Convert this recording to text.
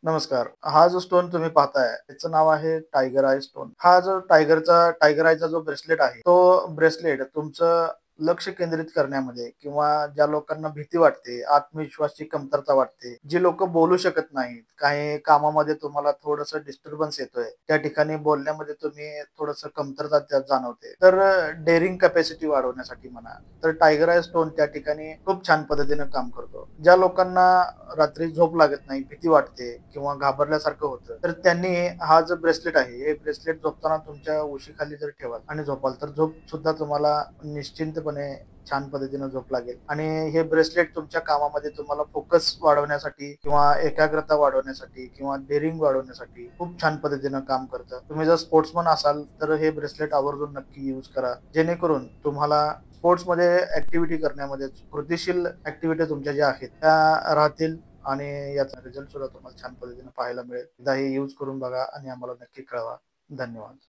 नमस्कार. हा जो स्टोन तुम्ही पाहताय, त्याचं नाव आहे टायगर आय स्टोन. हा जो टायगर आयचा जो ब्रेसलेट आहे, तो ब्रेसलेट तुमचं लक्ष केंद्रित करण्यामध्ये किंवा ज्या लोकांना भीती वाटते, आत्मविश्वासाची कमतरता वाटते, जी लोकं बोलू शकत नाहीत, काही कामामध्ये तुम्हाला थोडंसं डिस्टर्बन्स येतोय, त्या ठिकाणी बोलण्यामध्ये तुम्ही थोडंसं कमतरता त्यात जाणवते. तर डेअरिंग कॅपॅसिटी वाढवण्यासाठी म्हणा, तर टायगर आय स्टोन त्या ठिकाणी खूप छान पद्धतीनं काम करतो. ज्या लोकांना रात्री झोप लागत नाही, भीती वाटते किंवा घाबरल्यासारखं होतं, तर त्यांनी हा जो ब्रेसलेट आहे, हे ब्रेसलेट झोपताना तुमच्या उशीखाली जर ठेवाल आणि झोपाल, तर झोप सुद्धा तुम्हाला निश्चिंतपणे छान पद्धतीनं झोप लागेल. आणि हे ब्रेसलेट तुमच्या कामामध्ये तुम्हाला फोकस वाढवण्यासाठी किंवा एकाग्रता वाढवण्यासाठी किंवा डेअरिंग वाढवण्यासाठी खूप छान पद्धतीनं काम करतं. तुम्ही जर स्पोर्ट्समन असाल, तर हे ब्रेसलेट आवर्जून नक्की यूज करा. जेणेकरून तुम्हाला स्पोर्ट्समध्ये ॲक्टिव्हिटी करण्यामध्ये कृतिशील ॲक्टिव्हिटी तुमच्या ज्या आहेत, त्या राहतील आणि याचा रिझल्ट सुद्धा तुम्हाला छान पद्धतीने पाहायला मिळेल. एकदा हे यूज करून बघा आणि आम्हाला नक्की कळवा. धन्यवाद.